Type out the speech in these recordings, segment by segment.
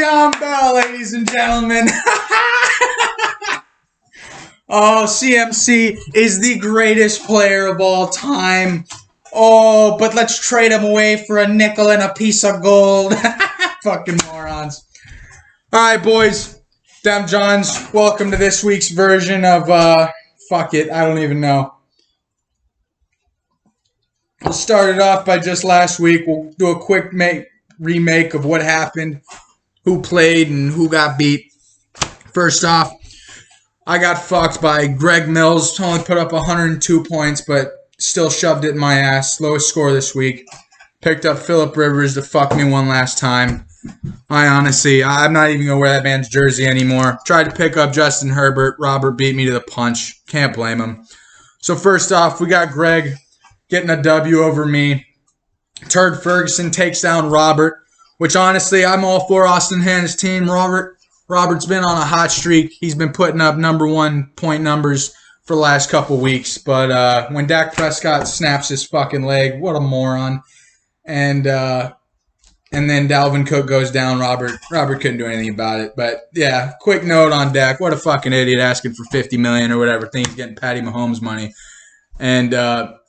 Leveon Bell, ladies and gentlemen. Oh, CMC is the greatest player of all time. Oh, but let's trade him away for a nickel and a piece of gold. Fucking morons. All right, boys. Dem Johns, welcome to this week's version of, fuck it, I don't even know. We'll start it off by just last week. We'll do a quick remake of what happened, who played, and who got beat. First off, I got fucked by Greg Mills. Only put up 102 points, but still shoved it in my ass. Lowest score this week. Picked up Phillip Rivers to fuck me one last time. I'm not even going to wear that man's jersey anymore. Tried to pick up Justin Herbert. Robert beat me to the punch. Can't blame him. So first off, we got Greg getting a W over me. Turd Ferguson takes down Robert, which honestly, I'm all for Austin Hannah's team. Robert's been on a hot streak. He's been putting up number one point numbers for the last couple weeks. But when Dak Prescott snaps his fucking leg, what a moron. And then Dalvin Cook goes down. Robert couldn't do anything about it. But yeah, quick note on Dak. What a fucking idiot asking for $50 million or whatever. Thinks he's getting Patty Mahomes money. And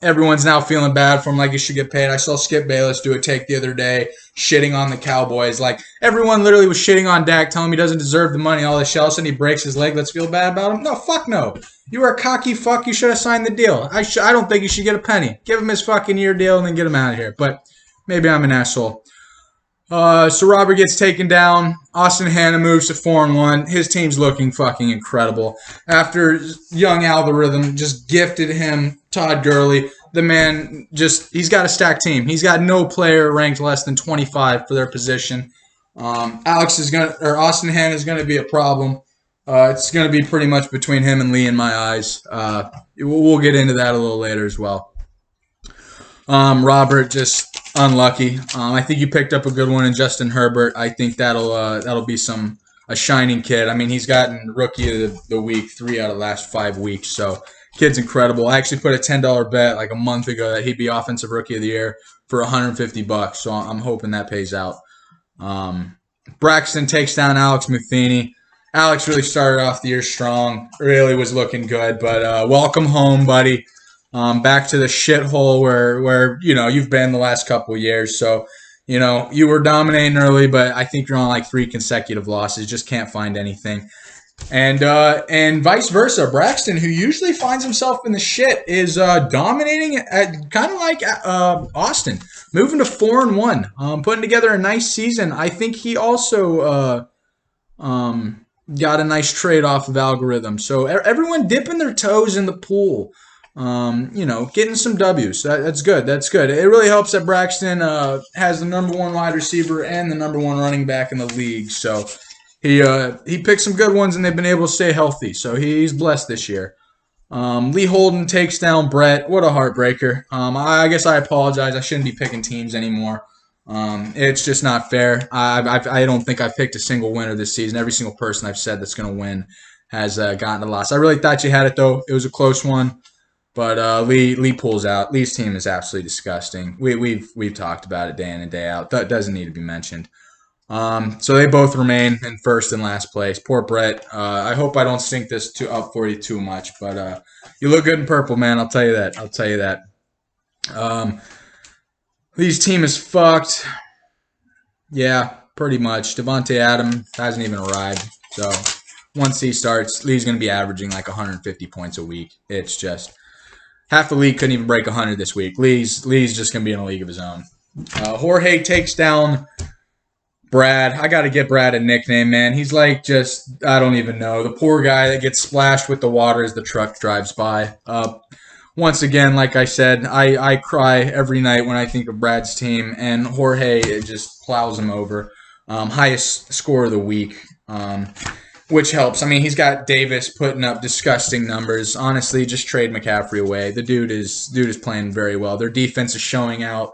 everyone's now feeling bad for him, like he should get paid. I saw Skip Bayless do a take the other day, shitting on the Cowboys. Like, everyone literally was shitting on Dak, telling him he doesn't deserve the money, all this shit. All of a sudden he breaks his leg. Let's feel bad about him? No, fuck no. You were a cocky fuck. You should have signed the deal. I don't think you should get a penny. Give him his fucking year deal and then get him out of here. But maybe I'm an asshole. So Robert gets taken down. Austin Hannah moves to 4-1. His team's looking fucking incredible. After young algorithm just gifted him Todd Gurley, the man he's got a stacked team. He's got no player ranked less than 25 for their position. Austin Hannah is gonna be a problem. It's gonna be pretty much between him and Lee in my eyes. We'll get into that a little later as well. Robert just unlucky. I think you picked up a good one in Justin Herbert. I think that'll be a shining kid. I mean, he's gotten Rookie of the Week 3 out of the last 5 weeks, so kid's incredible. I actually put a $10 bet like a month ago that he'd be Offensive Rookie of the Year for $150, so I'm hoping that pays out. Braxton takes down Alex Muthini. Alex really started off the year strong, really was looking good, but welcome home, buddy. Back to the shithole where you've been the last couple of years. So, you were dominating early, but I think you're on like 3 consecutive losses. Just can't find anything. And vice versa. Braxton, who usually finds himself in the shit, is dominating at kind of like Austin, moving to 4-1, putting together a nice season. I think he also got a nice trade off of algorithm. So everyone dipping their toes in the pool. Getting some W's. That's good. That's good. It really helps that Braxton has the number 1 wide receiver and the number 1 running back in the league. So he picked some good ones, and they've been able to stay healthy. So he's blessed this year. Lee Holden takes down Brett. What a heartbreaker. I guess I apologize. I shouldn't be picking teams anymore. It's just not fair. I don't think I've picked a single winner this season. Every single person I've said that's going to win has gotten a loss. I really thought you had it, though. It was a close one. But Lee pulls out. Lee's team is absolutely disgusting. We've talked about it day in and day out. That doesn't need to be mentioned. So they both remain in first and last place. Poor Brett. I hope I don't stink this up for you too much. But you look good in purple, man. I'll tell you that. Lee's team is fucked. Yeah, pretty much. Devontae Adams hasn't even arrived. So once he starts, Lee's going to be averaging like 150 points a week. It's just... half the league couldn't even break 100 this week. Lee's just going to be in a league of his own. Jorge takes down Brad. I got to get Brad a nickname, man. He's like I don't even know. The poor guy that gets splashed with the water as the truck drives by. Once again, like I said, I cry every night when I think of Brad's team, and Jorge just plows him over. Highest score of the week. Which helps. I mean, he's got Davis putting up disgusting numbers. Honestly, just trade McCaffrey away. The dude is playing very well. Their defense is showing out,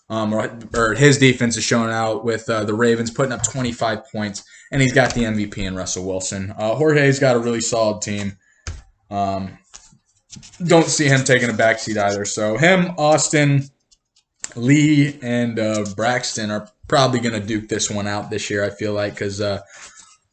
or his defense is showing out with the Ravens putting up 25 points, and he's got the MVP in Russell Wilson. Jorge's got a really solid team. Don't see him taking a backseat either. So him, Austin, Lee, and Braxton are probably going to duke this one out this year, I feel like, because the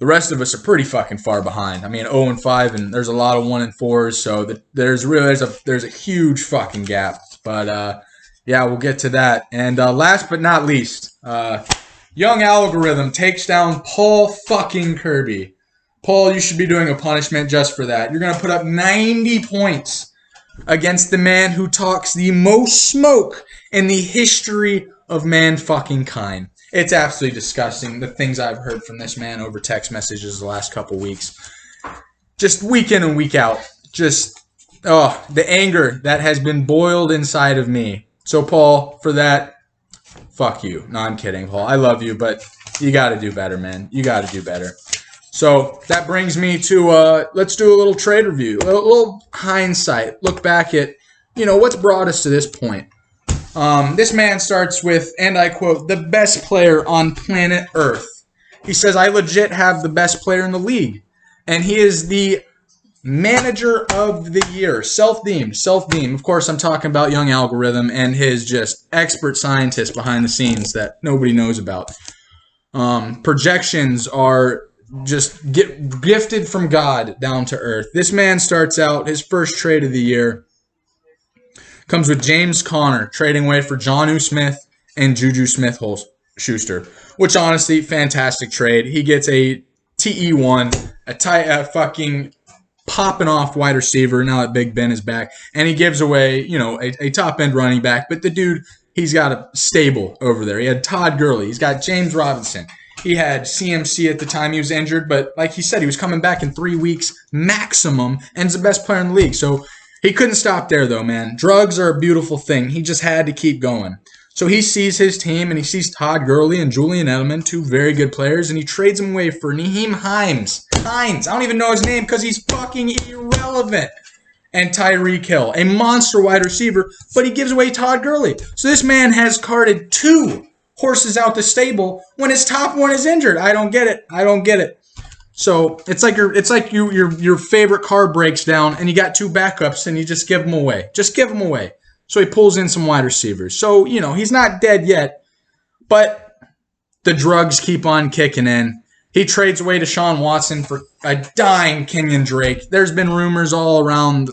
rest of us are pretty fucking far behind. I mean, 0-5, and there's a lot of 1-4s, so there's a huge fucking gap. But yeah, we'll get to that. And last but not least, Young Algorithm takes down Paul fucking Kirby. Paul, you should be doing a punishment just for that. You're going to put up 90 points against the man who talks the most smoke in the history of man fucking kind. It's absolutely disgusting, the things I've heard from this man over text messages the last couple weeks. Just week in and week out. Just, the anger that has been boiled inside of me. So, Paul, for that, fuck you. No, I'm kidding, Paul. I love you, but you got to do better, man. You got to do better. So that brings me to, let's do a little trade review, a little hindsight, look back at, what's brought us to this point. This man starts with, and I quote, the best player on planet Earth. He says, I legit have the best player in the league. And he is the manager of the year, self-deemed. Of course, I'm talking about Young Algorithm and his just expert scientist behind the scenes that nobody knows about. Projections are just gifted from God down to earth. This man starts out, his first trade of the year comes with James Conner, trading away for Jonnu Smith and Juju Smith-Schuster, which honestly, fantastic trade. He gets a TE1, a fucking popping off wide receiver now that Big Ben is back, and he gives away, a top-end running back, but the dude, he's got a stable over there. He had Todd Gurley. He's got James Robinson. He had CMC at the time he was injured, but like he said, he was coming back in 3 weeks maximum and is the best player in the league. So he couldn't stop there, though, man. Drugs are a beautiful thing. He just had to keep going. So he sees his team, and he sees Todd Gurley and Julian Edelman, two very good players, and he trades them away for Nyheim Hines. I don't even know his name because he's fucking irrelevant. And Tyreek Hill, a monster wide receiver, but he gives away Todd Gurley. So this man has carted 2 horses out the stable when his top one is injured. I don't get it. So it's like your favorite car breaks down and you got 2 backups and you just give them away. So he pulls in some wide receivers. So, he's not dead yet, but the drugs keep on kicking in. He trades away Deshaun Watson for a dying Kenyon Drake. There's been rumors all around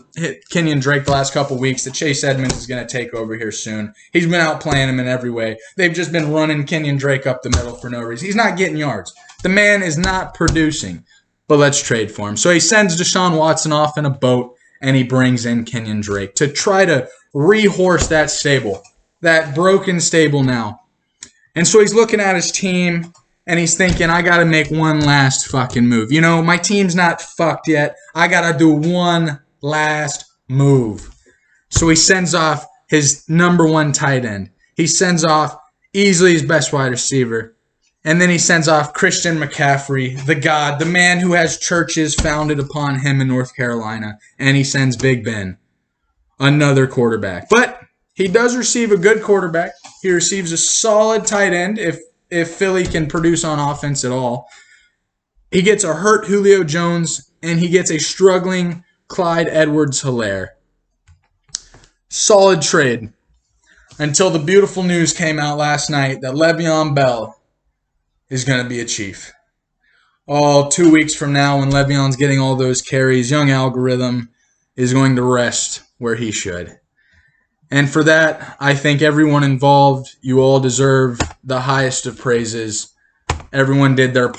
Kenyon Drake the last couple weeks that Chase Edmonds is going to take over here soon. He's been outplaying him in every way. They've just been running Kenyon Drake up the middle for no reason. He's not getting yards. The man is not producing, but let's trade for him. So he sends Deshaun Watson off in a boat, and he brings in Kenyon Drake to try to rehorse that stable, that broken stable now. And so he's looking at his team, and he's thinking, I got to make one last fucking move. My team's not fucked yet. I got to do one last move. So he sends off his number 1 tight end. He sends off easily his best wide receiver. And then he sends off Christian McCaffrey, the god, the man who has churches founded upon him in North Carolina. And he sends Big Ben, another quarterback. But he does receive a good quarterback. He receives a solid tight end if Philly can produce on offense at all. He gets a hurt Julio Jones, and he gets a struggling Clyde Edwards-Helaire. Solid trade. Until the beautiful news came out last night that Leveon Bell is going to be a Chief. 2 weeks from now when Le'Veon's getting all those carries, Young Algorithm is going to rest where he should. And for that, I think everyone involved, you all deserve the highest of praises. Everyone did their part.